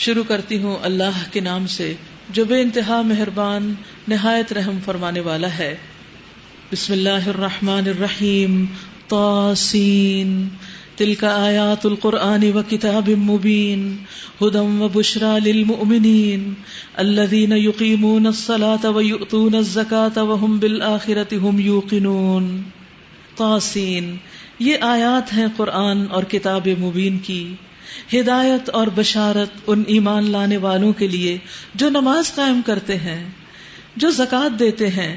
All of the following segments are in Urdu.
شروع کرتی ہوں اللہ کے نام سے جو بے انتہا مہربان نہایت رحم فرمانے والا ہے. بسم اللہ الرحمن الرحیم. طاسین تلک آیات القرآن وکتاب مبین ھدی وبشری للمؤمنین الذین یقیمون الصلاة ویؤتون الزکاة وہم بالآخرۃ ھم یوقنون. طاسین یہ آیات ہیں قرآن اور کتاب مبین کی، ہدایت اور بشارت ان ایمان لانے والوں کے لیے جو نماز قائم کرتے ہیں، جو زکوٰۃ دیتے ہیں،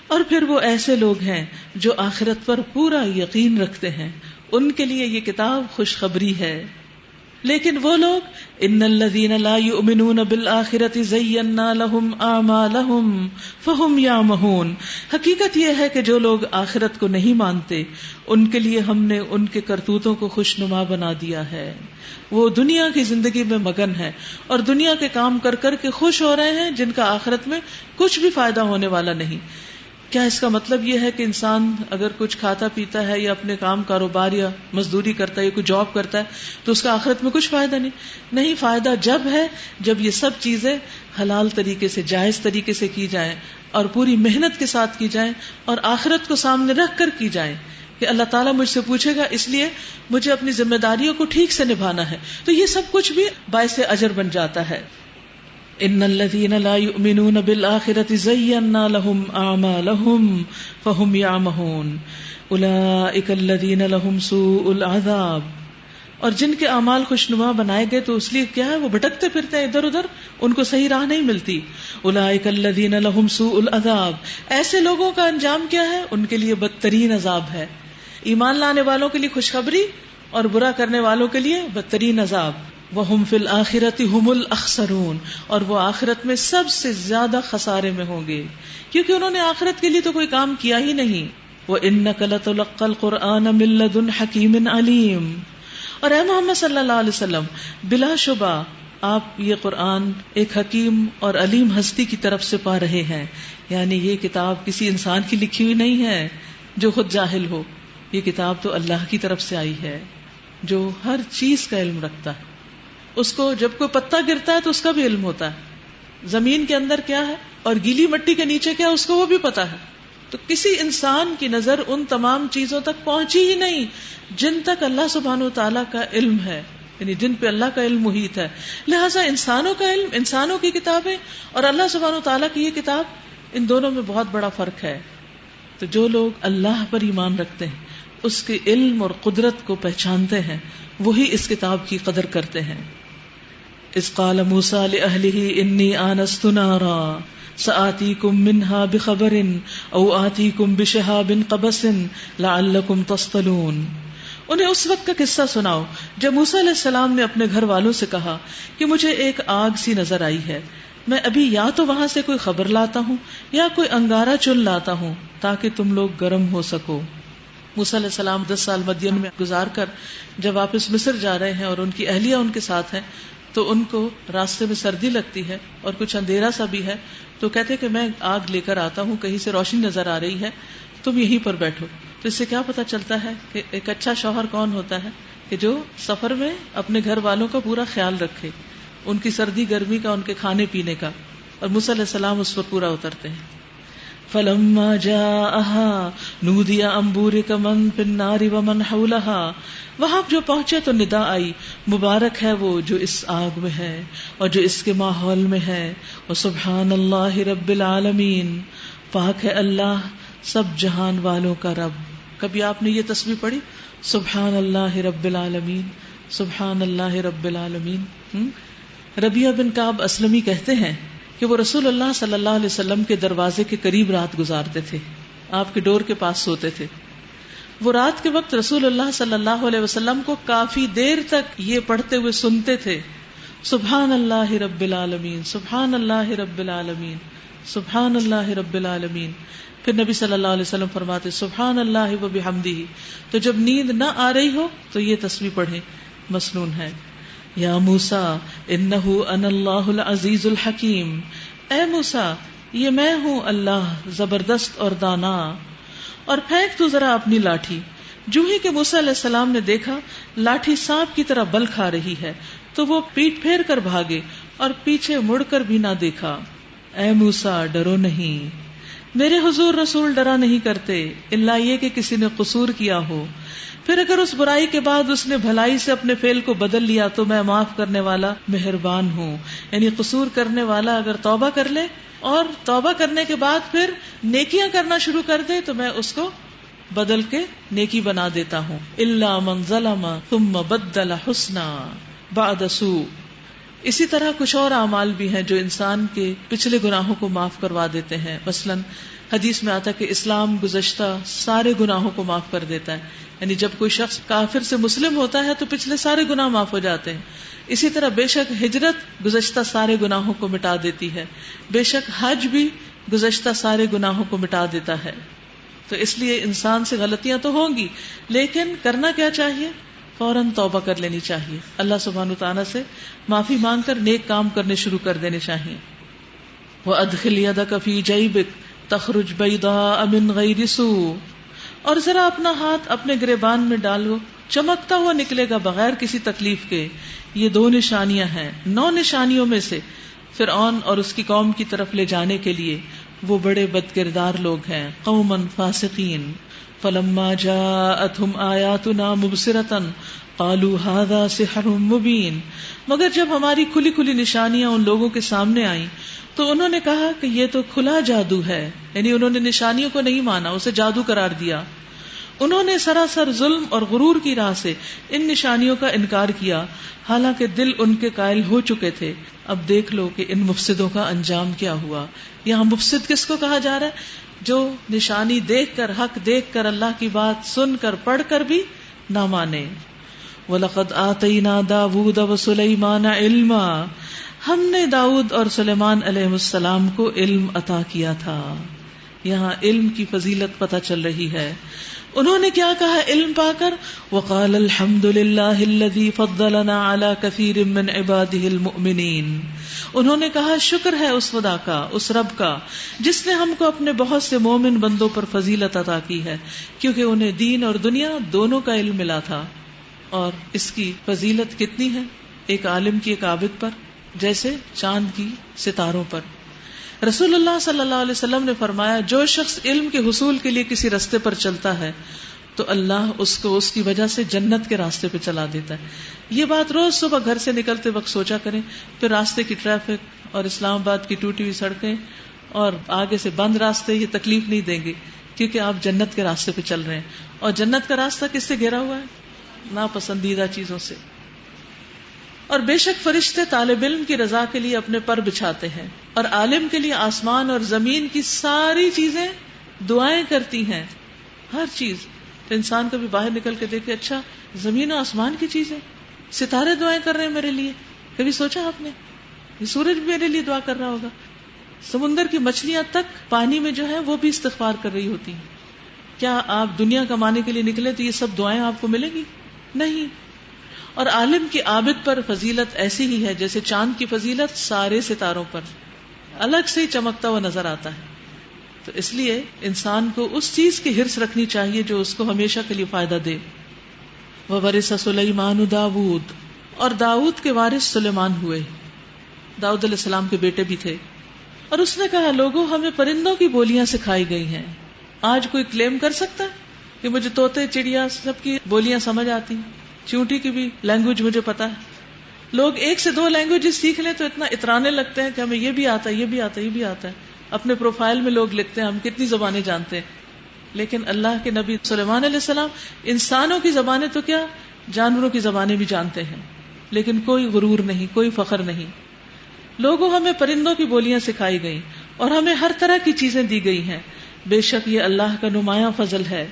اور پھر وہ ایسے لوگ ہیں جو آخرت پر پورا یقین رکھتے ہیں، ان کے لیے یہ کتاب خوشخبری ہے. لیکن وہ لوگ ان الذین لا یؤمنون بالآخرۃ زینا لہم اعمالہم فہم یعمہون. حقیقت یہ ہے کہ جو لوگ آخرت کو نہیں مانتے ان کے لیے ہم نے ان کے کرتوتوں کو خوشنما بنا دیا ہے. وہ دنیا کی زندگی میں مگن ہے اور دنیا کے کام کر کر کے خوش ہو رہے ہیں جن کا آخرت میں کچھ بھی فائدہ ہونے والا نہیں. کیا اس کا مطلب یہ ہے کہ انسان اگر کچھ کھاتا پیتا ہے یا اپنے کام کاروبار یا مزدوری کرتا ہے یا کوئی جاب کرتا ہے تو اس کا آخرت میں کچھ فائدہ نہیں؟ فائدہ جب ہے جب یہ سب چیزیں حلال طریقے سے، جائز طریقے سے کی جائیں اور پوری محنت کے ساتھ کی جائیں اور آخرت کو سامنے رکھ کر کی جائیں کہ اللہ تعالیٰ مجھ سے پوچھے گا، اس لیے مجھے اپنی ذمہ داریوں کو ٹھیک سے نبھانا ہے. تو یہ سب کچھ بھی باعث اجر بن جاتا ہے. ان الذین لا یؤمنون بالآخرۃ زینا لہم اعمالہم فہم یعمہون اولئک الذین لہم سوء العذاب. اور جن کے اعمال خوشنما بنائے گئے تو اس لیے کیا ہے، وہ بھٹکتے پھرتے ہیں ادھر ادھر، ان کو صحیح راہ نہیں ملتی. اولئک الذین لہم سوء العذاب. ایسے لوگوں کا انجام کیا ہے؟ ان کے لیے بدترین عذاب ہے. ایمان لانے والوں کے لیے خوشخبری اور برا کرنے والوں کے لیے بدترین عذاب. وَهُمْ فِي الْآخِرَةِ هُمُ الْأَخْسَرُونَ. اور وہ آخرت میں سب سے زیادہ خسارے میں ہوں گے کیونکہ انہوں نے آخرت کے لیے تو کوئی کام کیا ہی نہیں. وَإِنَّكَ لَتُلَقَّى الْقُرْآنَ مِن لَّدُنْ حَكِيمٍ عَلِيمٍ. اور اے محمد صلی اللہ علیہ وسلم، بلا شبہ آپ یہ قرآن ایک حکیم اور علیم ہستی کی طرف سے پا رہے ہیں. یعنی یہ کتاب کسی انسان کی لکھی ہوئی نہیں ہے جو خود جاہل ہو. یہ کتاب تو اللہ کی طرف سے آئی ہے جو ہر چیز کا علم رکھتا ہے. اس کو جب کوئی پتا گرتا ہے تو اس کا بھی علم ہوتا ہے، زمین کے اندر کیا ہے اور گیلی مٹی کے نیچے کیا ہے اس کو وہ بھی پتا ہے. تو کسی انسان کی نظر ان تمام چیزوں تک پہنچی ہی نہیں جن تک اللہ سبحانہ وتعالیٰ کا علم ہے، یعنی جن پہ اللہ کا علم محیط ہے. لہٰذا انسانوں کا علم، انسانوں کی کتابیں اور اللہ سبحانہ وتعالیٰ کی یہ کتاب، ان دونوں میں بہت بڑا فرق ہے. تو جو لوگ اللہ پر ایمان رکھتے ہیں، اس کے علم اور قدرت کو پہچانتے ہیں، وہی اس کتاب کی قدر کرتے ہیں. اذ قال موسیٰ لأہلہ انی آنست نارا سآتیکم منہا بخبر او آتیکم بشہاب قبس لعلکم تصطلون. انہیں اس وقت کا قصہ سناؤ جب موسیٰ علیہ السلام نے اپنے گھر والوں سے کہا کہ مجھے ایک آگ سی نظر آئی ہے، میں ابھی یا تو وہاں سے کوئی خبر لاتا ہوں یا کوئی انگارہ چن لاتا ہوں تاکہ تم لوگ گرم ہو سکو. موسیٰ علیہ السلام 10 سال مدین میں گزار کر جب واپس مصر جا رہے ہیں اور ان کی اہلیہ ان کے ساتھ ہیں تو ان کو راستے میں سردی لگتی ہے اور کچھ اندھیرا سا بھی ہے، تو کہتے کہ میں آگ لے کر آتا ہوں، کہیں سے روشنی نظر آ رہی ہے، تم یہیں پر بیٹھو. تو اس سے کیا پتا چلتا ہے کہ ایک اچھا شوہر کون ہوتا ہے کہ جو سفر میں اپنے گھر والوں کا پورا خیال رکھے، ان کی سردی گرمی کا، ان کے کھانے پینے کا. اور موسیٰ علیہ السلام اس پر پورا اترتے ہیں. فلما جاءها نودی ان بورک من فی النار ومن حولها. وہاں جو پہنچے تو ندا آئی، مبارک ہے وہ جو اس آگ میں ہے اور جو اس کے ماحول میں ہے. وسبحان اللہ رب العالمین. پاک ہے اللہ سب جہان والوں کا رب. کبھی آپ نے یہ تسبیح پڑھی، سبحان اللہ رب العالمین، سبحان اللہ رب العالمین؟ ربیعہ بن کعب اسلمی کہتے ہیں کہ وہ رسول اللہ صلی اللہ علیہ وسلم کے دروازے کے قریب رات گزارتے تھے، آپ کے ڈور کے پاس سوتے تھے. وہ رات کے وقت رسول اللہ صلی اللہ علیہ وسلم کو کافی دیر تک یہ پڑھتے ہوئے سنتے تھے، سبحان اللہ رب العالمین، سبحان اللہ رب العالمین، سبحان اللہ رب العالمین. پھر نبی صلی اللہ علیہ وسلم فرماتے سبحان اللہ و بحمدہ. تو جب نیند نہ آ رہی ہو تو یہ تسبیح پڑھیں، مسنون ہے. یا موسیٰ انہ انا اللہ العزیز الحکیم. اے موسیٰ یہ میں ہوں اللہ زبردست اور دانا. اور پھینک تو ذرا اپنی لاٹھی. جو ہی کہ موسیٰ علیہ السلام نے دیکھا لاٹھی سانپ کی طرح بل کھا رہی ہے تو وہ پیٹ پھیر کر بھاگے اور پیچھے مڑ کر بھی نہ دیکھا. اے موسیٰ ڈرو نہیں، میرے حضور رسول ڈرا نہیں کرتے الا یہ کہ کسی نے قصور کیا ہو، پھر اگر اس برائی کے بعد اس نے بھلائی سے اپنے فعل کو بدل لیا تو میں معاف کرنے والا مہربان ہوں. یعنی قصور کرنے والا اگر توبہ کر لے اور توبہ کرنے کے بعد پھر نیکیاں کرنا شروع کر دے تو میں اس کو بدل کے نیکی بنا دیتا ہوں. الا من ظلم ثم بدل حسنا بعد سوء. اسی طرح کچھ اور اعمال بھی ہیں جو انسان کے پچھلے گناہوں کو معاف کروا دیتے ہیں. مثلا حدیث میں آتا ہے کہ اسلام گزشتہ سارے گناہوں کو معاف کر دیتا ہے. یعنی جب کوئی شخص کافر سے مسلم ہوتا ہے تو پچھلے سارے گناہ معاف ہو جاتے ہیں. اسی طرح بے شک ہجرت گزشتہ سارے گناہوں کو مٹا دیتی ہے. بے شک حج بھی گزشتہ سارے گناہوں کو مٹا دیتا ہے. تو اس لیے انسان سے غلطیاں تو ہوں گی، لیکن کرنا کیا چاہیے؟ فوراً توبہ کر لینی چاہیے. اللہ سبحانہ وتعالیٰ سے معافی مانگ کر نیک کام کرنے شروع کر دینے چاہیے. وَأَدْخِلْ يَدَكَ فِي جَيْبِكَ تَخْرُجْ بَيْضَاءَ مِنْ غَيْرِ سُوءٍ. اور ذرا اپنا ہاتھ اپنے گریبان میں ڈالو، چمکتا ہوا نکلے گا بغیر کسی تکلیف کے. یہ 2 نشانیاں ہیں 9 نشانیوں میں سے فرعون اور اس کی قوم کی طرف لے جانے کے لیے. وہ بڑے بد کردار لوگ ہیں. قوماً فاسقین فلما جاءتهم آیاتنا مبصرة قالوا هذا سحر مبین. مگر جب ہماری کھلی کھلی نشانیاں ان لوگوں کے سامنے آئیں تو انہوں نے کہا کہ یہ تو کھلا جادو ہے. یعنی انہوں نے نشانیوں کو نہیں مانا، اسے جادو قرار دیا. انہوں نے سراسر ظلم اور غرور کی راہ سے ان نشانیوں کا انکار کیا، حالانکہ دل ان کے قائل ہو چکے تھے. اب دیکھ لو کہ ان مفسدوں کا انجام کیا ہوا. یہاں مفسد کس کو کہا جا رہا ہے؟ جو نشانی دیکھ کر، حق دیکھ کر، اللہ کی بات سن کر، پڑھ کر بھی نہ مانے. وَلَقَدْ آتَيْنَا دَاوُودَ وَسُلَيْمَانَ عِلْمًا. ہم نے داؤد اور سلیمان علیہ السلام کو علم عطا کیا تھا. یہاں علم کی فضیلت پتہ چل رہی ہے. انہوں نے کیا کہا علم پا کر؟ وَقَالَ الْحَمْدُ لِلَّهِ الَّذِي فَضَّلَنَا عَلَى كَثِيرٍ مِّنْ عِبَادِهِ الْمُؤْمِنِينَ. انہوں نے کہا شکر ہے اس خدا کا، اس رب کا جس نے ہم کو اپنے بہت سے مومن بندوں پر فضیلت عطا کی ہے، کیونکہ انہیں دین اور دنیا دونوں کا علم ملا تھا. اور اس کی فضیلت کتنی ہے؟ ایک عالم کی ایک عابد پر جیسے چاند کی ستاروں پر. رسول اللہ صلی اللہ علیہ وسلم نے فرمایا جو شخص علم کے حصول کے لیے کسی راستے پر چلتا ہے تو اللہ اس کو اس کی وجہ سے جنت کے راستے پہ چلا دیتا ہے. یہ بات روز صبح گھر سے نکلتے وقت سوچا کریں. پھر راستے کی ٹریفک اور اسلام آباد کی ٹوٹی ہوئی سڑکیں اور آگے سے بند راستے یہ تکلیف نہیں دیں گے، کیونکہ آپ جنت کے راستے پہ چل رہے ہیں. اور جنت کا راستہ کس سے گھیرا ہوا ہے؟ ناپسندیدہ چیزوں سے. اور بے شک فرشتے طالب علم کی رضا کے لیے اپنے پر بچھاتے ہیں، اور عالم کے لیے آسمان اور زمین کی ساری چیزیں دعائیں کرتی ہیں. ہر چیز. تو انسان کبھی باہر نکل کے دیکھے اچھا زمین و آسمان کی چیزیں، ستارے دعائیں کر رہے ہیں میرے لیے. کبھی سوچا آپ نے؟ یہ سورج بھی میرے لیے دعا کر رہا ہوگا. سمندر کی مچھلیاں تک پانی میں جو ہے وہ بھی استغفار کر رہی ہوتی ہیں. کیا آپ دنیا کمانے کے لیے نکلے تو یہ سب دعائیں آپ کو ملیں گی؟ نہیں. اور عالم کی عابد پر فضیلت ایسی ہی ہے جیسے چاند کی فضیلت سارے ستاروں پر الگ سے ہی چمکتا ہوا نظر آتا ہے. تو اس لیے انسان کو اس چیز کی حرص رکھنی چاہیے جو اس کو ہمیشہ کے لیے فائدہ دے. وَوَرِثَ سُلَيْمَانُ دَاوُود. اور داؤد کے وارث سلیمان ہوئے. داؤد علیہ السلام کے بیٹے بھی تھے. اور اس نے کہا لوگوں ہمیں پرندوں کی بولیاں سکھائی گئی ہیں. آج کوئی کلیم کر سکتا ہے کہ مجھے طوطے چڑیا سب کی بولیاں سمجھ آتی ہیں؟ چیونٹی کی بھی لینگویج مجھے پتا ہے. لوگ 1 سے 2 لینگویج سیکھ لیں تو اتنا اترانے لگتے ہیں کہ ہمیں یہ بھی آتا ہے، یہ بھی آتا ہے، یہ بھی آتا ہے. اپنے پروفائل میں لوگ لکھتے ہیں ہم کتنی زبانیں جانتے ہیں. لیکن اللہ کے نبی سلیمان علیہ السلام انسانوں کی زبانیں تو کیا جانوروں کی زبانیں بھی جانتے ہیں. لیکن کوئی غرور نہیں، کوئی فخر نہیں. لوگوں ہمیں پرندوں کی بولیاں سکھائی گئیں اور ہمیں ہر طرح کی چیزیں دی گئی ہیں. بے شک یہ اللہ کا نمایاں فضل ہے.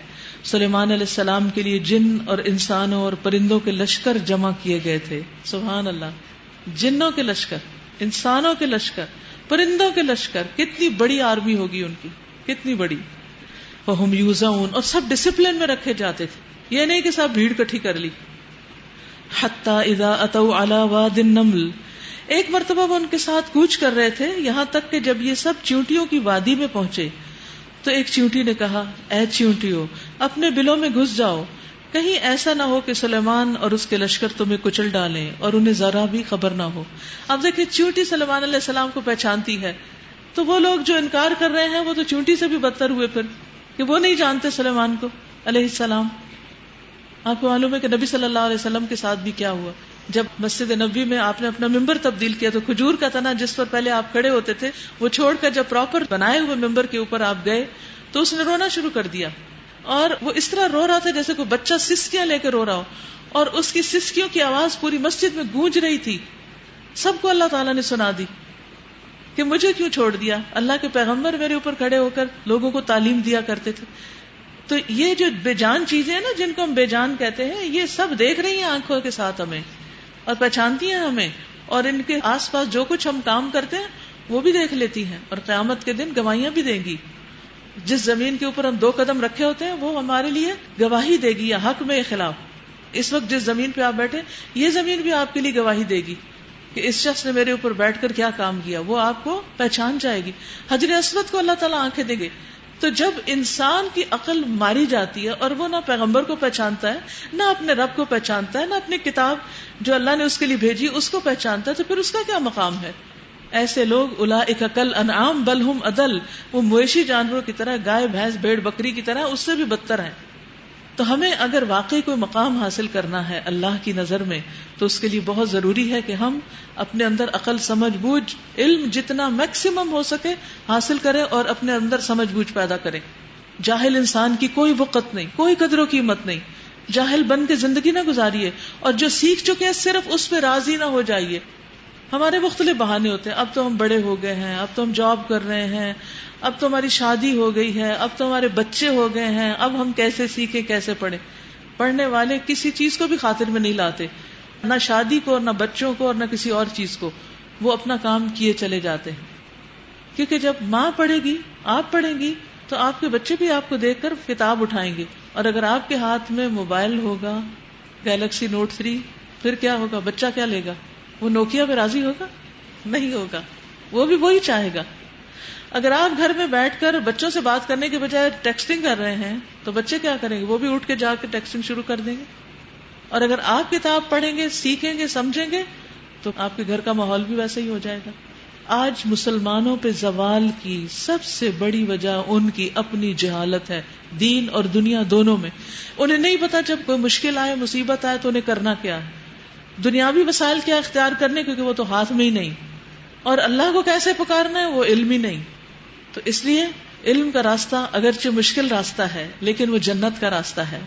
سلیمان علیہ السلام کے لیے جن اور انسانوں اور پرندوں کے لشکر جمع کیے گئے تھے. سبحان اللہ. جنوں کے لشکر، انسانوں کے لشکر، پرندوں کے لشکر. کتنی بڑی آرمی ہوگی ان کی، کتنی بڑی. فَهُمْ يُوزَعُونَ. اور سب ڈسپلن میں رکھے جاتے تھے. یہ نہیں کہ سب بھیڑ کٹھی کر لی. حَتَّى إِذَا أَتَوْا عَلَى وَادِ النَّمْلِ. ایک مرتبہ وہ ان کے ساتھ کوچ کر رہے تھے یہاں تک کہ جب یہ سب چیونٹیوں کی وادی میں پہنچے تو ایک چیونٹی نے کہا اے چیونٹیوں اپنے بلوں میں گھس جاؤ کہیں ایسا نہ ہو کہ سلیمان اور اس کے لشکر تمہیں کچل ڈالیں اور انہیں ذرا بھی خبر نہ ہو. اب دیکھیں چیونٹی سلیمان علیہ السلام کو پہچانتی ہے، تو وہ لوگ جو انکار کر رہے ہیں وہ تو چیونٹی سے بھی بدتر ہوئے پھر، کہ وہ نہیں جانتے سلیمان کو علیہ السلام. آپ کو معلوم ہے کہ نبی صلی اللہ علیہ وسلم کے ساتھ بھی کیا ہوا. جب مسجد نبوی میں آپ نے اپنا ممبر تبدیل کیا تو کھجور کا تنا جس پر پہلے آپ کھڑے ہوتے تھے وہ چھوڑ کر جب پراپر بنائے ہوئے ممبر کے اوپر آپ گئے تو اس نے رونا شروع کر دیا، اور وہ اس طرح رو رہا تھا جیسے کوئی بچہ سسکیاں لے کے رو رہا ہو، اور اس کی سسکیوں کی آواز پوری مسجد میں گونج رہی تھی. سب کو اللہ تعالیٰ نے سنا دی کہ مجھے کیوں چھوڑ دیا، اللہ کے پیغمبر میرے اوپر کھڑے ہو کر لوگوں کو تعلیم دیا کرتے تھے. تو یہ جو بے جان چیزیں ہیں نا جن کو ہم بے جان کہتے ہیں، یہ سب دیکھ رہی ہیں آنکھوں کے ساتھ ہمیں اور پہچانتی ہیں ہمیں، اور ان کے آس پاس جو کچھ ہم کام کرتے ہیں وہ بھی دیکھ لیتی ہیں، اور قیامت کے دن گواہیاں بھی دیں گی. جس زمین کے اوپر ہم 2 قدم رکھے ہوتے ہیں وہ ہمارے لیے گواہی دے گی، یا حق میں خلاف. اس وقت جس زمین پہ آپ بیٹھے یہ زمین بھی آپ کے لیے گواہی دے گی کہ اس شخص نے میرے اوپر بیٹھ کر کیا کام کیا، وہ آپ کو پہچان جائے گی. حجر اسود کو اللہ تعالیٰ آنکھیں دیں گے. تو جب انسان کی عقل ماری جاتی ہے اور وہ نہ پیغمبر کو پہچانتا ہے، نہ اپنے رب کو پہچانتا ہے، نہ اپنی کتاب جو اللہ نے اس کے لیے بھیجی اس کو پہچانتا ہے، تو پھر اس کا کیا مقام ہے؟ ایسے لوگ اولئک کالانعام بل ہم اضل، وہ مویشی جانوروں کی طرح، گائے بھینس بھیڑ بکری کی طرح، اس سے بھی بدتر ہیں. تو ہمیں اگر واقعی کوئی مقام حاصل کرنا ہے اللہ کی نظر میں تو اس کے لیے بہت ضروری ہے کہ ہم اپنے اندر عقل سمجھ بوجھ علم جتنا میکسیمم ہو سکے حاصل کریں اور اپنے اندر سمجھ بوجھ پیدا کریں. جاہل انسان کی کوئی وقت نہیں، کوئی قدر و قیمت نہیں. جاہل بن کے زندگی نہ گزاریے، اور جو سیکھ چکے ہیں صرف اس پہ راضی نہ ہو جائیے. ہمارے مختلف بہانے ہوتے ہیں، اب تو ہم بڑے ہو گئے ہیں، اب تو ہم جاب کر رہے ہیں، اب تو ہماری شادی ہو گئی ہے، اب تو ہمارے بچے ہو گئے ہیں، اب ہم کیسے سیکھیں کیسے پڑھیں. پڑھنے والے کسی چیز کو بھی خاطر میں نہیں لاتے، نہ شادی کو، نہ بچوں کو، اور نہ کسی اور چیز کو. وہ اپنا کام کیے چلے جاتے ہیں. کیونکہ جب ماں پڑھے گی، آپ پڑھیں گی، تو آپ کے بچے بھی آپ کو دیکھ کر کتاب اٹھائیں گے. اور اگر آپ کے ہاتھ میں موبائل ہوگا گیلیکسی نوٹ 3، پھر کیا ہوگا؟ بچہ کیا لے گا؟ وہ نوکیا پہ راضی ہوگا؟ نہیں ہوگا، وہ بھی وہی چاہے گا. اگر آپ گھر میں بیٹھ کر بچوں سے بات کرنے کے بجائے ٹیکسٹنگ کر رہے ہیں تو بچے کیا کریں گے؟ وہ بھی اٹھ کے جا کے ٹیکسٹنگ شروع کر دیں گے. اور اگر آپ کتاب پڑھیں گے، سیکھیں گے، سمجھیں گے تو آپ کے گھر کا ماحول بھی ویسا ہی ہو جائے گا. آج مسلمانوں پہ زوال کی سب سے بڑی وجہ ان کی اپنی جہالت ہے، دین اور دنیا دونوں میں. انہیں نہیں پتا جب کوئی مشکل آئے، مصیبت آئے تو انہیں کرنا کیا ہے، دنیاوی وسائل کیا اختیار کرنے، کیونکہ وہ تو ہاتھ میں ہی نہیں، اور اللہ کو کیسے پکارنا ہے وہ علم ہی نہیں. تو اس لیے علم کا راستہ اگرچہ مشکل راستہ ہے لیکن وہ جنت کا راستہ ہے.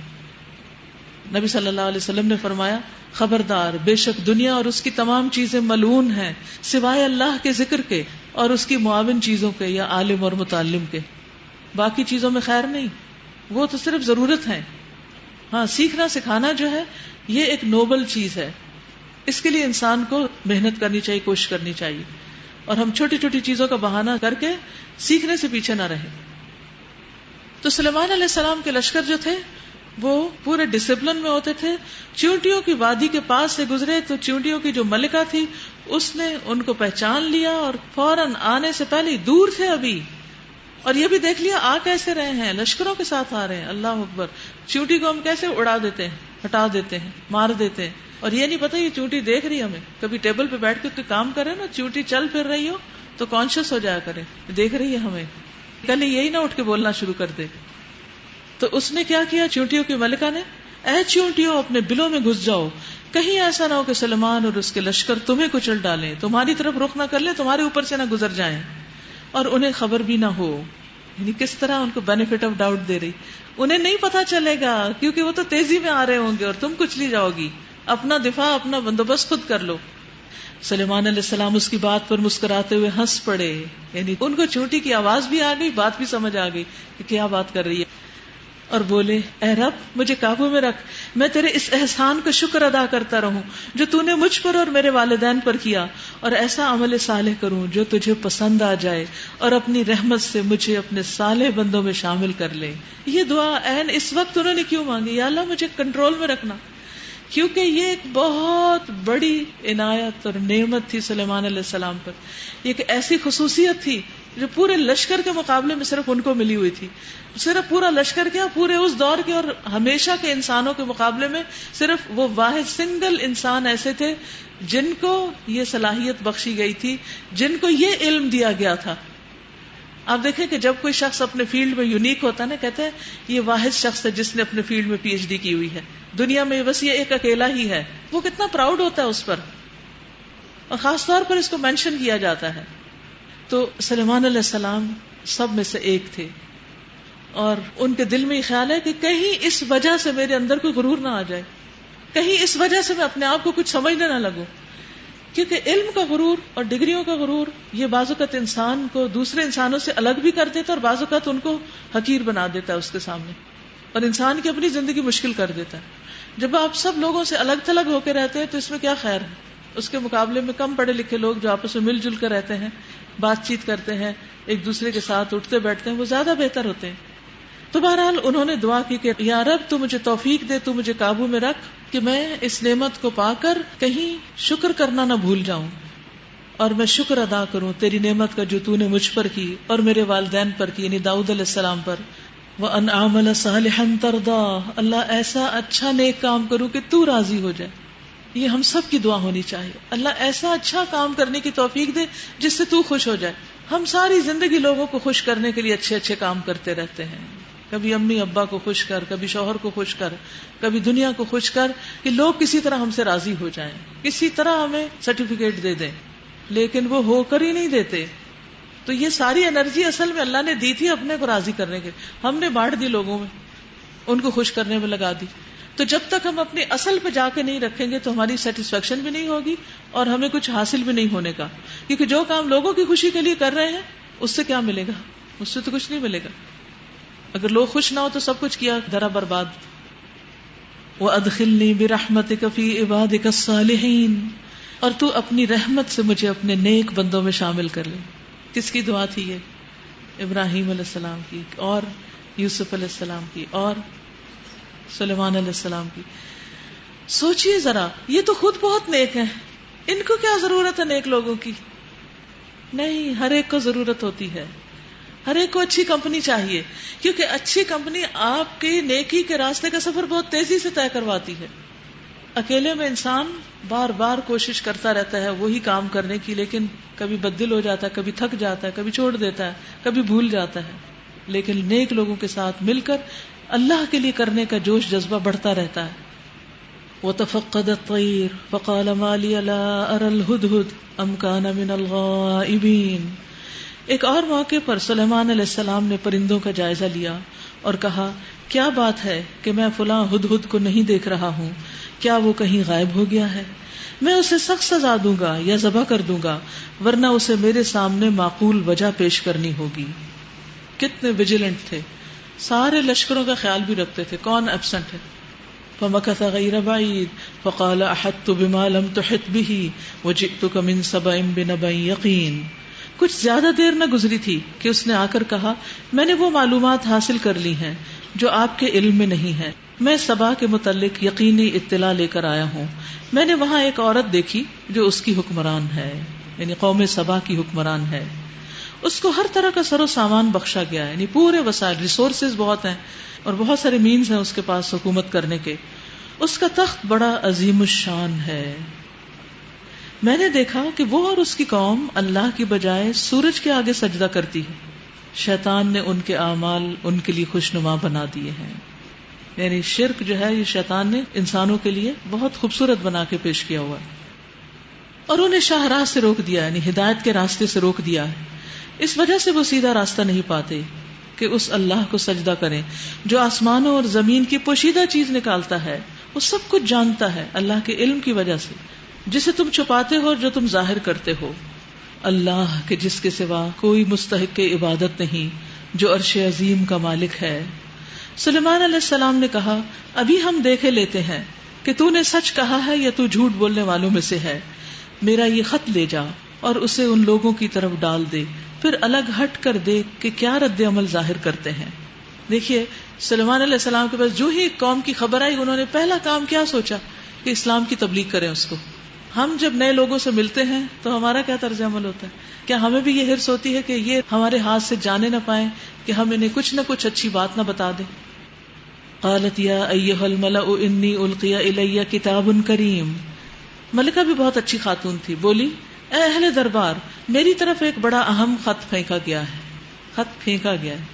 نبی صلی اللہ علیہ وسلم نے فرمایا، خبردار، بے شک دنیا اور اس کی تمام چیزیں ملعون ہیں سوائے اللہ کے ذکر کے اور اس کی معاون چیزوں کے یا عالم اور متعلم کے. باقی چیزوں میں خیر نہیں، وہ تو صرف ضرورت ہے. ہاں، سیکھنا سکھانا جو ہے یہ ایک نوبل چیز ہے، اس کے لیے انسان کو محنت کرنی چاہیے، کوشش کرنی چاہیے، اور ہم چھوٹی چھوٹی چیزوں کا بہانہ کر کے سیکھنے سے پیچھے نہ رہیں. تو سلیمان علیہ السلام کے لشکر جو تھے وہ پورے ڈسپلن میں ہوتے تھے. چیونٹیوں کی وادی کے پاس سے گزرے تو چیونٹیوں کی جو ملکہ تھی اس نے ان کو پہچان لیا اور فوراً آنے سے پہلے دور تھے ابھی، اور یہ بھی دیکھ لیا آ کیسے رہے ہیں، لشکروں کے ساتھ آ رہے ہیں. اللہ اکبر. چیونٹی کو ہم کیسے اڑا دیتے ہیں، ہٹا دیتے ہیں، مار دیتے ہیں، اور یہ نہیں پتا یہ چیونٹی دیکھ رہی ہمیں. کبھی ٹیبل پہ بیٹھ کے کام کرے نا، چیونٹی چل پھر رہی ہو تو کانشیس ہو جایا کرے، دیکھ رہی ہے ہمیں، کل یہی نہ اٹھ کے بولنا شروع کر دے. تو اس نے کیا کیا، چیونٹیوں کی ملکہ نے، اے چیونٹیوں اپنے بلوں میں گھس جاؤ، کہیں ایسا نہ ہو کہ سلیمان اور اس کے لشکر تمہیں کچل ڈالیں، تمہاری طرف رخ نہ کر لیں، تمہارے اوپر سے نہ گزر جائیں اور انہیں خبر بھی نہ ہو. یعنی کس طرح ان کو بینیفٹ آف ڈاؤٹ دے رہی. انہیں نہیں پتا چلے گا کیونکہ وہ تو تیزی میں آ رہے ہوں گے اور تم کچلی جاؤ گی. اپنا دفاع، اپنا بندوبست خود کر لو. سلیمان علیہ السلام اس کی بات پر مسکراتے ہوئے ہنس پڑے. یعنی ان کو چونٹی کی آواز بھی آ گئی، بات بھی سمجھ آ گئی کہ کیا بات کر رہی ہے، اور بولے، اے رب مجھے قابو میں رکھ، میں تیرے اس احسان کا شکر ادا کرتا رہوں جو تو نے مجھ پر اور میرے والدین پر کیا، اور ایسا عمل صالح کروں جو تجھے پسند آ جائے، اور اپنی رحمت سے مجھے اپنے صالح بندوں میں شامل کر لے. یہ دعا عین اس وقت انہوں نے کیوں مانگی؟ یا اللہ مجھے کنٹرول میں رکھنا، کیونکہ یہ ایک بہت بڑی عنایت اور نعمت تھی سلیمان علیہ السلام پر. یہ ایک ایسی خصوصیت تھی جو پورے لشکر کے مقابلے میں صرف ان کو ملی ہوئی تھی. صرف پورا لشکر کیا، پورے اس دور کے اور ہمیشہ کے انسانوں کے مقابلے میں صرف وہ واحد سنگل انسان ایسے تھے جن کو یہ صلاحیت بخشی گئی تھی، جن کو یہ علم دیا گیا تھا. آپ دیکھیں کہ جب کوئی شخص اپنے فیلڈ میں یونیک ہوتا ہے نا، کہتے ہیں یہ واحد شخص ہے جس نے اپنے فیلڈ میں پی ایچ ڈی کی ہوئی ہے دنیا میں، بس یہ ایک اکیلا ہی ہے. وہ کتنا پراؤڈ ہوتا ہے اس پر، اور خاص طور پر اس کو مینشن کیا جاتا ہے. تو سلیمان علیہ السلام سب میں سے ایک تھے، اور ان کے دل میں یہ خیال ہے کہ کہیں اس وجہ سے میرے اندر کوئی غرور نہ آ جائے، کہیں اس وجہ سے میں اپنے آپ کو کچھ سمجھنے نہ لگوں. کیونکہ علم کا غرور اور ڈگریوں کا غرور یہ بعض اوقات انسان کو دوسرے انسانوں سے الگ بھی کر دیتا ہے، اور بعض اوقات ان کو حقیر بنا دیتا ہے اس کے سامنے، اور انسان کی اپنی زندگی مشکل کر دیتا ہے. جب آپ سب لوگوں سے الگ تھلگ ہو کے رہتے ہیں تو اس میں کیا خیر ہے؟ اس کے مقابلے میں کم پڑھے لکھے لوگ جو آپس میں مل جل کر رہتے ہیں، بات چیت کرتے ہیں، ایک دوسرے کے ساتھ اٹھتے بیٹھتے ہیں، وہ زیادہ بہتر ہوتے ہیں. تو بہرحال انہوں نے دعا کی کہ یا رب تو مجھے توفیق دے، تو مجھے قابو میں رکھ کہ میں اس نعمت کو پا کر کہیں شکر کرنا نہ بھول جاؤں، اور میں شکر ادا کروں تیری نعمت کا جو تو نے مجھ پر کی اور میرے والدین پر کی، یعنی داؤد علیہ السلام پر. وَأَنْ أَعْمَلَ صَالِحًا تَرْضَاهُ، اللہ ایسا اچھا نیک کام کروں کہ تو راضی ہو جائے. یہ ہم سب کی دعا ہونی چاہیے، اللہ ایسا اچھا کام کرنے کی توفیق دے جس سے تو خوش ہو جائے. ہم ساری زندگی لوگوں کو خوش کرنے کے لیے اچھے اچھے کام کرتے رہتے ہیں، کبھی امی ابا کو خوش کر، کبھی شوہر کو خوش کر، کبھی دنیا کو خوش کر، کہ لوگ کسی طرح ہم سے راضی ہو جائیں، کسی طرح ہمیں سرٹیفکیٹ دے دیں، لیکن وہ ہو کر ہی نہیں دیتے. تو یہ ساری انرجی اصل میں اللہ نے دی تھی اپنے کو راضی کرنے کے، ہم نے بانٹ دی لوگوں میں، ان کو خوش کرنے میں لگا دی. تو جب تک ہم اپنے اصل پہ جا کے نہیں رکھیں گے تو ہماری سیٹسفیکشن بھی نہیں ہوگی اور ہمیں کچھ حاصل بھی نہیں ہونے کا. کیونکہ جو کام لوگوں کی خوشی کے لیے کر رہے ہیں اس سے کیا ملے گا؟ اس سے تو کچھ نہیں ملے گا. اگر لوگ خوش نہ ہو تو سب کچھ کیا درا برباد. وَأَدْخِلْنِي بِرَحْمَتِكَ فِي عِبَادِكَ الصَّالِحِينَ، اور تو اپنی رحمت سے مجھے اپنے نیک بندوں میں شامل کر لے. کس کی دعا تھی یہ؟ ابراہیم علیہ السلام کی، اور یوسف علیہ السلام کی، اور سلیمان علیہ السلام کی. سوچئے ذرا، یہ تو خود بہت نیک ہیں، ان کو کیا ضرورت ہے نیک لوگوں کی؟ نہیں، ہر ایک کو ضرورت ہوتی ہے، ہر ایک کو اچھی کمپنی چاہیے، کیونکہ اچھی کمپنی آپ کی نیکی کے راستے کا سفر بہت تیزی سے طے کرواتی ہے. اکیلے میں انسان بار بار کوشش کرتا رہتا ہے وہی کام کرنے کی، لیکن کبھی بددل ہو جاتا ہے، کبھی تھک جاتا ہے، کبھی چھوڑ دیتا ہے، کبھی بھول جاتا ہے. لیکن نیک لوگوں کے ساتھ مل کر اللہ کے لیے کرنے کا جوش جذبہ بڑھتا رہتا ہے. وَتَفَقَّدَ الطَّيْرَ فَقَالَ مَا لِيَ لَا أَرَى الْهُدْهُدَ أَمْ كَانَ مِنَ الْغَائِبِينَ. ایک اور موقع پر سلیمان علیہ السلام نے پرندوں کا جائزہ لیا اور کہا کیا بات ہے کہ میں فلاں ہدہد کو نہیں دیکھ رہا ہوں، کیا وہ کہیں غائب ہو گیا ہے؟ میں اسے سخت سزا دوں گا یا ذبح کر دوں گا، ورنہ اسے میرے سامنے معقول وجہ پیش کرنی ہوگی. کتنے ویجیلنٹ تھے، سارے لشکروں کا خیال بھی رکھتے تھے کون ایبسنٹ ہے. فمکث غیر بعید فقال احطت بما لم تحط به وجئتك من سبأ بنبأ یقین. کچھ زیادہ دیر نہ گزری تھی کہ اس نے آ کر کہا میں نے وہ معلومات حاصل کر لی ہیں جو آپ کے علم میں نہیں ہے، میں سبا کے متعلق یقینی اطلاع لے کر آیا ہوں. میں نے وہاں ایک عورت دیکھی جو اس کی حکمران ہے، یعنی قوم سبا کی حکمران ہے. اس کو ہر طرح کا سر و سامان بخشا گیا ہے، یعنی پورے وسائل، ریسورسز بہت ہیں اور بہت سارے مینز ہیں اس کے پاس حکومت کرنے کے. اس کا تخت بڑا عظیم الشان ہے. میں نے دیکھا کہ وہ اور اس کی قوم اللہ کی بجائے سورج کے آگے سجدہ کرتی ہے. شیطان نے ان کے اعمال ان کے لیے خوشنما بنا دیے ہیں. یعنی شرک جو ہے یہ شیطان نے انسانوں کے لیے بہت خوبصورت بنا کے پیش کیا ہوا ہے اور انہیں شاہراہ سے روک دیا، یعنی ہدایت کے راستے سے روک دیا ہے. اس وجہ سے وہ سیدھا راستہ نہیں پاتے کہ اس اللہ کو سجدہ کریں جو آسمانوں اور زمین کی پوشیدہ چیز نکالتا ہے، وہ سب کچھ جانتا ہے اللہ کے علم کی وجہ سے، جسے تم چھپاتے ہو اور جو تم ظاہر کرتے ہو. اللہ کے جس کے سوا کوئی مستحق عبادت نہیں، جو عرش عظیم کا مالک ہے. سلیمان علیہ السلام نے کہا ابھی ہم دیکھے لیتے ہیں کہ تو نے سچ کہا ہے یا تو جھوٹ بولنے والوں میں سے ہے. میرا یہ خط لے جا اور اسے ان لوگوں کی طرف ڈال دے، پھر الگ ہٹ کر دیکھ کہ کیا رد عمل ظاہر کرتے ہیں. دیکھیے سلیمان علیہ السلام کے پاس جو ہی قوم کی خبر آئی، انہوں نے پہلا کام کیا سوچا کہ اسلام کی تبلیغ کریں اس کو. ہم جب نئے لوگوں سے ملتے ہیں تو ہمارا کیا طرز عمل ہوتا ہے؟ کیا ہمیں بھی یہ حرص ہوتی ہے کہ یہ ہمارے ہاتھ سے جانے نہ پائیں کہ ہم انہیں کچھ نہ کچھ اچھی بات نہ بتا دیں؟ قالت یا ایھا الملأ انی القی الی کتاب کریم. ملکہ بھی بہت اچھی خاتون تھی. بولی اے اہل دربار، میری طرف ایک بڑا اہم خط پھینکا گیا ہے. خط پھینکا گیا ہے.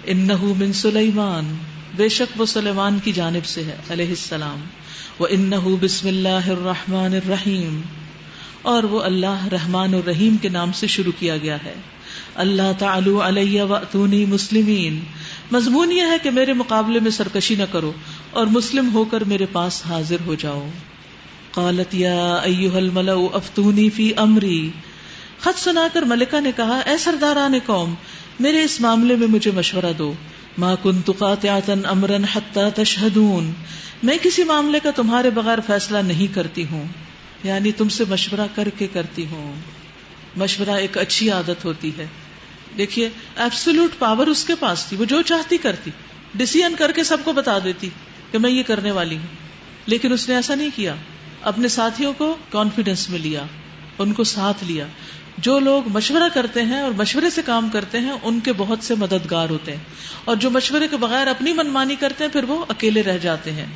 انہ من سلیمان، بے شک وہ سلیمان کی جانب سے ہے علیہ السلام. وانہ بسم اللہ الرحمن الرحیم، اور وہ اللہ رحمان الرحیم کے نام سے شروع کیا گیا ہے. اللہ تعالوا علی واتونی مسلمین، مضمون یہ ہے کہ میرے مقابلے میں سرکشی نہ کرو اور مسلم ہو کر میرے پاس حاضر ہو جاؤ. قالت یا ایھا الملأ افتونی فی امری. خط سنا کر ملکہ نے کہا اے سرداران قوم، میرے اس معاملے میں مجھے مشورہ دو. ما کنت قاطعۃ امرا حتی تشہدون، میں کسی معاملے کا تمہارے بغیر فیصلہ نہیں کرتی ہوں، یعنی تم سے مشورہ کر کے کرتی ہوں. مشورہ ایک اچھی عادت ہوتی ہے. دیکھیے ایبسولوٹ پاور اس کے پاس تھی، وہ جو چاہتی کرتی، ڈیسیژن کر کے سب کو بتا دیتی کہ میں یہ کرنے والی ہوں. لیکن اس نے ایسا نہیں کیا، اپنے ساتھیوں کو کانفیڈنس میں لیا، ان کو ساتھ لیا. جو لوگ مشورہ کرتے ہیں اور مشورے سے کام کرتے ہیں ان کے بہت سے مددگار ہوتے ہیں، اور جو مشورے کے بغیر اپنی منمانی کرتے ہیں پھر وہ اکیلے رہ جاتے ہیں.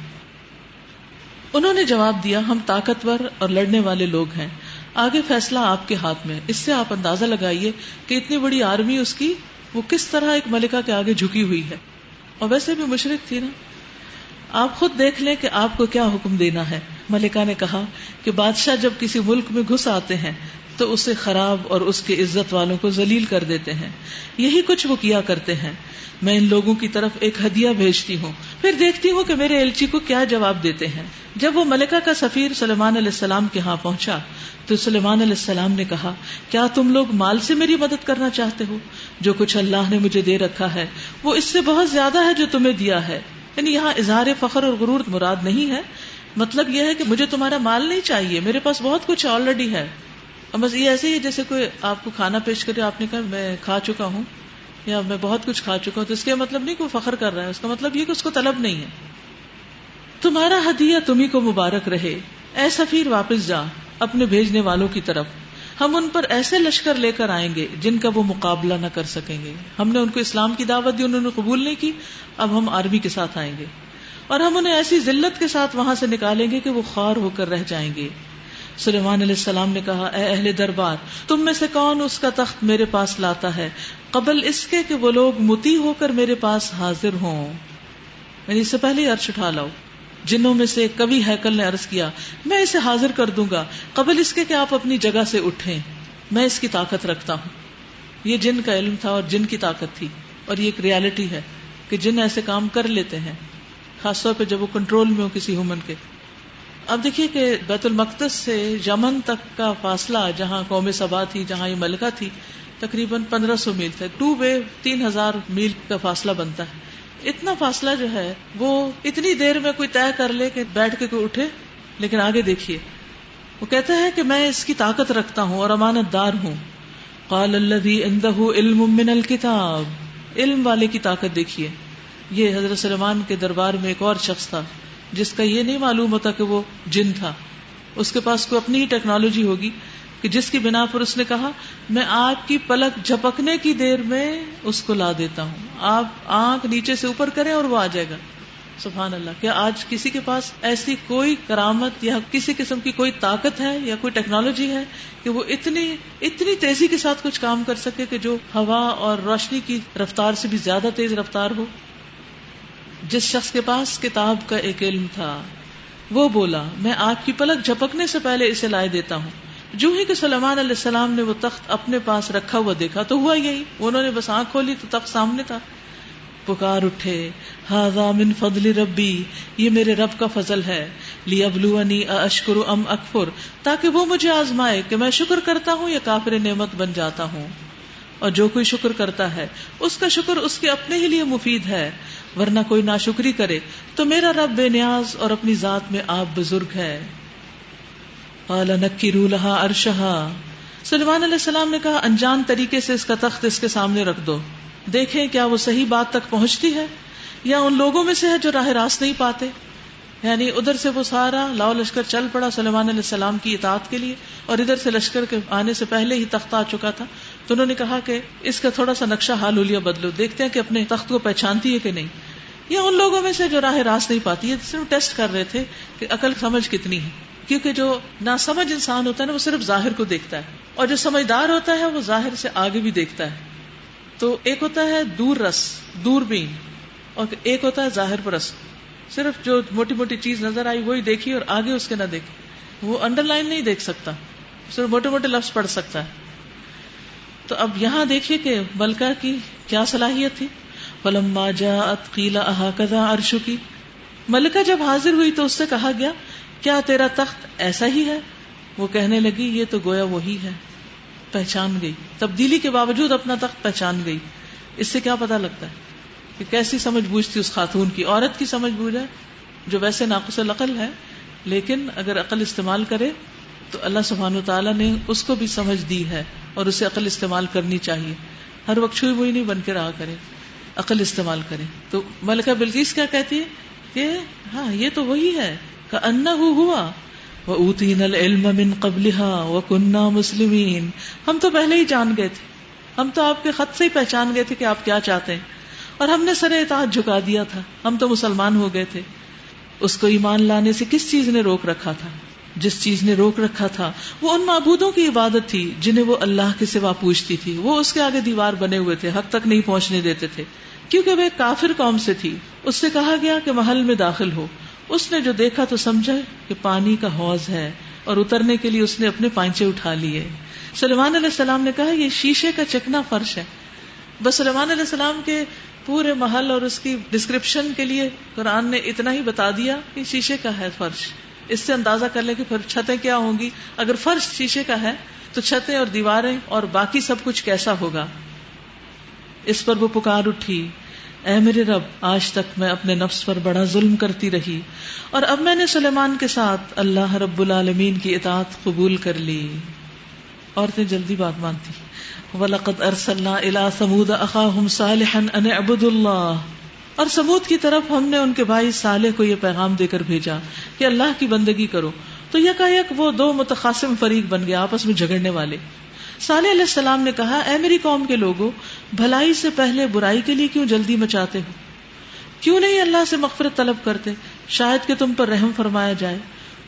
انہوں نے جواب دیا ہم طاقتور اور لڑنے والے لوگ ہیں، آگے فیصلہ آپ کے ہاتھ میں. اس سے آپ اندازہ لگائیے کہ اتنی بڑی آرمی اس کی، وہ کس طرح ایک ملکہ کے آگے جھکی ہوئی ہے، اور ویسے بھی مشرک تھی نا. آپ خود دیکھ لیں کہ آپ کو کیا حکم دینا ہے. ملکہ نے کہا کہ بادشاہ جب کسی ملک میں گھس آتے ہیں تو اسے خراب اور اس کے عزت والوں کو ذلیل کر دیتے ہیں. یہی کچھ وہ کیا کرتے ہیں. میں ان لوگوں کی طرف ایک ہدیہ بھیجتی ہوں، پھر دیکھتی ہوں کہ میرے ایلچی کو کیا جواب دیتے ہیں. جب وہ ملکہ کا سفیر سلیمان علیہ السلام کے ہاں پہنچا تو سلیمان علیہ السلام نے کہا کیا تم لوگ مال سے میری مدد کرنا چاہتے ہو؟ جو کچھ اللہ نے مجھے دے رکھا ہے وہ اس سے بہت زیادہ ہے جو تمہیں دیا ہے. یعنی یہاں اظہار فخر اور غرور مراد نہیں ہے، مطلب یہ ہے کہ مجھے تمہارا مال نہیں چاہیے، میرے پاس بہت کچھ آلریڈی ہے. بس یہ ایسے ہی جیسے کوئی آپ کو کھانا پیش کرے، آپ نے کہا میں کھا چکا ہوں یا میں بہت کچھ کھا چکا ہوں، تو اس کا مطلب نہیں کوئی فخر کر رہا ہے، اس کا مطلب یہ کہ اس کو طلب نہیں ہے. تمہارا ہدیہ تمہیں کو مبارک رہے. اے سفیر واپس جا اپنے بھیجنے والوں کی طرف، ہم ان پر ایسے لشکر لے کر آئیں گے جن کا وہ مقابلہ نہ کر سکیں گے. ہم نے ان کو اسلام کی دعوت دی، انہوں نے قبول نہیں کی، اب ہم آرمی کے ساتھ آئیں گے اور ہم انہیں ایسی ذلت کے ساتھ وہاں سے نکالیں گے کہ وہ خوار ہو کر رہ جائیں گے. سلیمان علیہ السلام نے کہا اے اہل دربار، تم میں سے کون اس کا تخت میرے پاس لاتا ہے قبل اس کے کہ وہ لوگ مطیع ہو کر میرے پاس حاضر ہوں. یعنی اس سے پہلے ہی عرش اٹھا لاؤ. جنوں میں سے کبھی ہیکل نے عرض کیا میں اسے حاضر کر دوں گا قبل اس کے کہ آپ اپنی جگہ سے اٹھیں، میں اس کی طاقت رکھتا ہوں. یہ جن کا علم تھا اور جن کی طاقت تھی، اور یہ ایک ریالٹی ہے کہ جن ایسے کام کر لیتے ہیں، خاص طور پہ جب وہ کنٹرول میں ہو کسی ہیومن کے. اب دیکھیے کہ بیت المقدس سے یمن تک کا فاصلہ، جہاں قوم سبا تھی، جہاں یہ ملکہ تھی، تقریباً 1500 میل تھا. 2 وے 3000 میل کا فاصلہ بنتا ہے. اتنا فاصلہ جو ہے وہ اتنی دیر میں کوئی طے کر لے کہ بیٹھ کے کوئی اٹھے. لیکن آگے دیکھیے وہ کہتا ہے کہ میں اس کی طاقت رکھتا ہوں اور امانت دار ہوں. قال الذی عندہ علم من الکتاب، علم والے کی طاقت دیکھیے. یہ حضرت سلیمان کے دربار میں ایک اور شخص تھا جس کا یہ نہیں معلوم ہوتا کہ وہ جن تھا. اس کے پاس کوئی اپنی ہی ٹیکنالوجی ہوگی کہ جس کی بنا پر اس نے کہا میں آپ کی پلک جھپکنے کی دیر میں اس کو لا دیتا ہوں، آپ آنکھ نیچے سے اوپر کریں اور وہ آ جائے گا. سبحان اللہ. کیا آج کسی کے پاس ایسی کوئی کرامت یا کسی قسم کی کوئی طاقت ہے یا کوئی ٹیکنالوجی ہے کہ وہ اتنی تیزی کے ساتھ کچھ کام کر سکے کہ جو ہوا اور روشنی کی رفتار سے بھی زیادہ تیز رفتار ہو؟ جس شخص کے پاس کتاب کا ایک علم تھا وہ بولا میں آپ کی پلک جھپکنے سے پہلے اسے لائے دیتا ہوں. جو ہی کہ سلیمان علیہ السلام نے وہ تخت اپنے پاس رکھا ہوا دیکھا تو ہوا یہی، انہوں نے بس آنکھ کھولی تو تخت سامنے تھا. پکار اٹھے ھذا من فضل ربی، یہ میرے رب کا فضل ہے. لیبلونی ااشکر ام اکفر، تاکہ وہ مجھے آزمائے کہ میں شکر کرتا ہوں یا کافر نعمت بن جاتا ہوں. اور جو کوئی شکر کرتا ہے اس کا شکر اس کے اپنے ہی لیے مفید ہے، ورنہ کوئی ناشکری کرے تو میرا رب بے نیاز اور اپنی ذات میں آپ بزرگ ہے. قال نکروا لها عرشها، سلیمان علیہ السلام نے کہا انجان طریقے سے اس کا تخت اس کے سامنے رکھ دو، دیکھیں کیا وہ صحیح بات تک پہنچتی ہے یا ان لوگوں میں سے ہے جو راہ راست نہیں پاتے. یعنی ادھر سے وہ سارا لاؤ لشکر چل پڑا سلیمان علیہ السلام کی اطاعت کے لیے، اور ادھر سے لشکر کے آنے سے پہلے ہی تخت آ چکا تھا. تو انہوں نے کہا کہ اس کا تھوڑا سا نقشہ حال حلیہ بدلو، دیکھتے ہیں کہ اپنے تخت کو پہچانتی ہے کہ نہیں. یا ان لوگوں میں سے جو راہ راست نہیں پاتی ہے، صرف ٹیسٹ کر رہے تھے کہ عقل سمجھ کتنی ہے. کیونکہ جو ناسمجھ انسان ہوتا ہے نا، وہ صرف ظاہر کو دیکھتا ہے، اور جو سمجھدار ہوتا ہے وہ ظاہر سے آگے بھی دیکھتا ہے. تو ایک ہوتا ہے دور رس، دور بین، اور ایک ہوتا ہے ظاہر پرست. صرف جو موٹی موٹی چیز نظر آئی وہی دیکھی اور آگے اس کے نہ دیکھی. وہ انڈر لائن نہیں دیکھ سکتا، صرف موٹے موٹے لفظ پڑھ سکتا ہے. تو اب یہاں دیکھیے کہ ملکہ کی کیا صلاحیت تھی. فلما جاءت قیل اہکذا عرشکی، ملکہ جب حاضر ہوئی تو اس سے کہا گیا کیا تیرا تخت ایسا ہی ہے؟ وہ کہنے لگی یہ تو گویا وہی ہے. پہچان گئی، تبدیلی کے باوجود اپنا تخت پہچان گئی. اس سے کیا پتا لگتا ہے کہ کیسی سمجھ بوجھ تھی اس خاتون کی. عورت کی سمجھ بوجھ ہے جو ویسے ناقص العقل ہے، لیکن اگر عقل استعمال کرے تو اللہ سبحانہ وتعالیٰ نے اس کو بھی سمجھ دی ہے، اور اسے عقل استعمال کرنی چاہیے. ہر وقت چھوئی موئی نہیں بن کے رہا کرے، عقل استعمال کرے. تو ملکہ بلقیس کیا کہتی ہے کہ ہاں یہ تو وہی ہے، کأنہ ہوا وَأُوتِينَا الْعِلْمَ مِنْ قَبْلِهَا وَكُنَّا مُسْلِمِينَ. ہم تو پہلے ہی جان گئے تھے، ہم تو آپ کے خط سے ہی پہچان گئے تھے کہ آپ کیا چاہتے ہیں، اور ہم نے سر اطاعت جھکا دیا تھا، ہم تو مسلمان ہو گئے تھے. اس کو ایمان لانے سے کس چیز نے روک رکھا تھا؟ جس چیز نے روک رکھا تھا وہ ان معبودوں کی عبادت تھی جنہیں وہ اللہ کے سوا پوجتی تھی. وہ اس کے آگے دیوار بنے ہوئے تھے، حق تک نہیں پہنچنے دیتے تھے، کیونکہ وہ ایک کافر قوم سے تھی. اس سے کہا گیا کہ محل میں داخل ہو. اس نے جو دیکھا تو سمجھا کہ پانی کا حوض ہے، اور اترنے کے لیے اس نے اپنے پائنچے اٹھا لیے. سلیمان علیہ السلام نے کہا یہ شیشے کا چکنا فرش ہے. بس سلیمان علیہ السلام کے پورے محل اور اس کی ڈسکرپشن کے لیے قرآن نے اتنا ہی بتا دیا کہ شیشے کا ہے فرش. اس سے اندازہ کر لیں کہ پھر چھتیں کیا ہوں گی. اگر فرش شیشے کا ہے تو چھتیں اور دیواریں اور باقی سب کچھ کیسا ہوگا. اس پر وہ پکار اٹھی اے میرے رب، آج تک میں اپنے نفس پر بڑا ظلم کرتی رہی، اور اب میں نے سلیمان کے ساتھ اللہ رب العالمین کی اطاعت قبول کر لی. عورتیں جلدی بات مانتی. وَلَقَدْ أَرْسَلْنَا إِلَىٰ ثَمُودَ أَخَاهُمْ صَالِحًا أَنِ اعْبُدُوا اللَّهَ. اور سمود کی طرف ہم نے ان کے بھائی صالح کو یہ پیغام دے کر بھیجا کہ اللہ کی بندگی کرو. تو یکایک وہ دو متخاصم فریق بن گئے، آپس میں جھگڑنے والے. صالح علیہ السلام نے کہا اے میری قوم کے لوگوں، بھلائی سے پہلے برائی کے لیے کیوں جلدی مچاتے ہو؟ کیوں نہیں اللہ سے مغفرت طلب کرتے، شاید کہ تم پر رحم فرمایا جائے.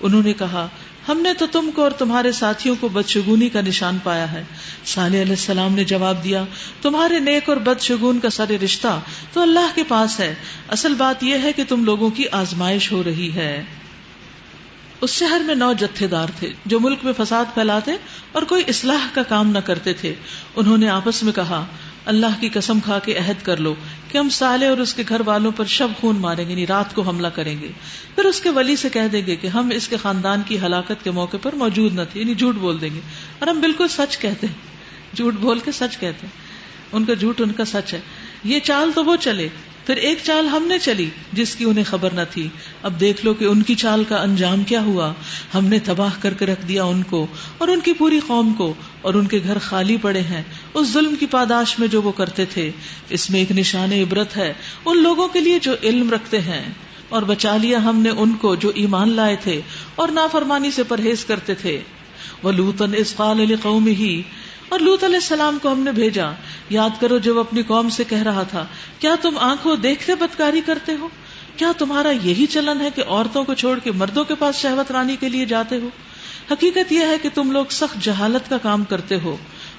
انہوں نے کہا ہم نے تو تم کو اور تمہارے ساتھیوں کو بدشگونی کا نشان پایا ہے. صالح علیہ السلام نے جواب دیا تمہارے نیک اور بدشگون کا سارے رشتہ تو اللہ کے پاس ہے، اصل بات یہ ہے کہ تم لوگوں کی آزمائش ہو رہی ہے. اس شہر میں 9 جتھے دار تھے جو ملک میں فساد پھیلاتے اور کوئی اصلاح کا کام نہ کرتے تھے. انہوں نے آپس میں کہا اللہ کی قسم کھا کے عہد کر لو کہ ہم صالح اور اس کے گھر والوں پر شب خون ماریں گے، یعنی رات کو حملہ کریں گے. پھر اس کے ولی سے کہہ دیں گے کہ ہم اس کے خاندان کی ہلاکت کے موقع پر موجود نہ تھے، یعنی جھوٹ بول دیں گے. اور ہم بالکل سچ کہتے ہیں، جھوٹ بول کے سچ کہتے ہیں، ان کا جھوٹ ان کا سچ ہے. یہ چال تو وہ چلے، پھر ایک چال ہم نے چلی جس کی انہیں خبر نہ تھی. اب دیکھ لو کہ ان کی چال کا انجام کیا ہوا. ہم نے تباہ کر کے رکھ دیا ان کو اور ان کی پوری قوم کو، اور ان کے گھر خالی پڑے ہیں اس ظلم کی پاداش میں جو وہ کرتے تھے. اس میں ایک نشان عبرت ہے ان لوگوں کے لیے جو علم رکھتے ہیں. اور بچا لیا ہم نے ان کو جو ایمان لائے تھے اور نافرمانی سے پرہیز کرتے تھے. وَلُوطًا إِذْ قَالَ لِقَوْمِهِ، اور لوط علیہ السلام کو ہم نے بھیجا، یاد کرو جب اپنی قوم سے کہہ رہا تھا کیا تم آنکھوں دیکھتے بدکاری کرتے ہو؟ کیا تمہارا یہی چلن ہے کہ عورتوں کو چھوڑ کے مردوں کے پاس شہوت رانی کے لیے جاتے ہو؟ حقیقت یہ ہے کہ تم لوگ سخت جہالت کا کام کرتے ہو.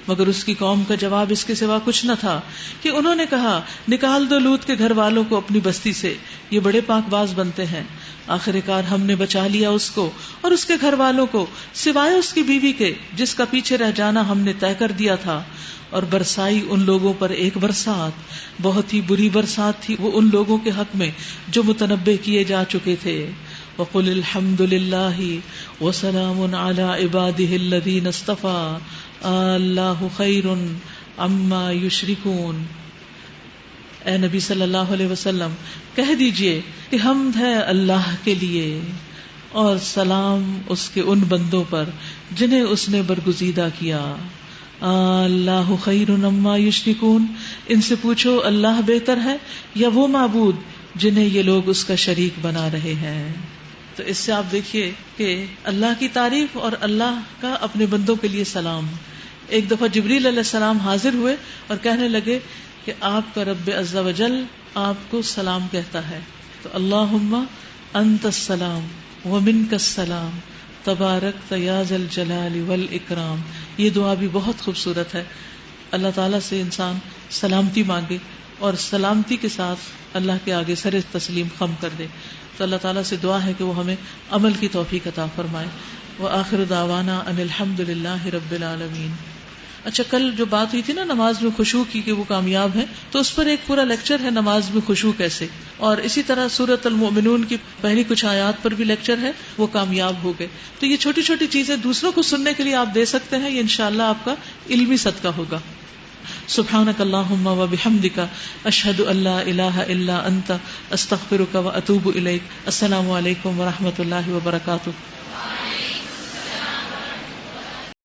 مگر اس کی قوم کا جواب اس کے سوا کچھ نہ تھا کہ انہوں نے کہا نکال دو لوط کے گھر والوں کو اپنی بستی سے، یہ بڑے پاک باز بنتے ہیں. آخر کار ہم نے بچا لیا اس کو اور اس کے گھر والوں کو، سوائے اس کی بیوی کے جس کا پیچھے رہ جانا ہم نے طے کر دیا تھا. اور برسائی ان لوگوں پر ایک برسات، بہت ہی بری برسات تھی وہ ان لوگوں کے حق میں جو متنبع کیے جا چکے تھے. وَقُلِ الْحَمْدُ لِلَّهِ وَسَلَامٌ عَلَىٰ عِبَادِهِ الَّذِينَ اصْطَفَىٰ اللَّهُ خَيْرٌ عَمَّا يُشْرِكُونَ. اے نبی صلی اللہ علیہ وسلم کہہ دیجئے کہ حمد ہے اللہ کے لیے اور سلام اس کے ان بندوں پر جنہیں اس نے برگزیدہ کیا. اللہ خیر عما یشرکون، ان سے پوچھو اللہ بہتر ہے یا وہ معبود جنہیں یہ لوگ اس کا شریک بنا رہے ہیں. تو اس سے آپ دیکھیے کہ اللہ کی تعریف اور اللہ کا اپنے بندوں کے لیے سلام. ایک دفعہ جبریل علیہ السلام حاضر ہوئے اور کہنے لگے کہ آپ کا رب عز و جل آپ کو سلام کہتا ہے. تو اللہم انت السلام ومنک السلام تبارک یا ذا الجلال والاکرام. یہ دعا بھی بہت خوبصورت ہے. اللہ تعالیٰ سے انسان سلامتی مانگے اور سلامتی کے ساتھ اللہ کے آگے سر تسلیم خم کر دے. تو اللہ تعالیٰ سے دعا ہے کہ وہ ہمیں عمل کی توفیق عطا فرمائے. وآخر دعوانا ان الحمد للہ رب العالمین. اچھا، کل جو بات ہوئی تھی نا نماز میں خشوع کی کہ وہ کامیاب ہے، تو اس پر ایک پورا لیکچر ہے نماز میں خشوع کیسے، اور اسی طرح سورۃ المؤمنون کی پہلی کچھ آیات پر بھی لیکچر ہے، وہ کامیاب ہو گئے. تو یہ چھوٹی چھوٹی چیزیں دوسروں کو سننے کے لیے آپ دے سکتے ہیں، یہ انشاءاللہ آپ کا علمی صدقہ ہوگا. سبحانک اللہم و بحمدک اشہد ان لا الہ الا انت استغفرک و اتوب الیک. السلام علیکم و رحمۃ اللہ وبرکاتہ.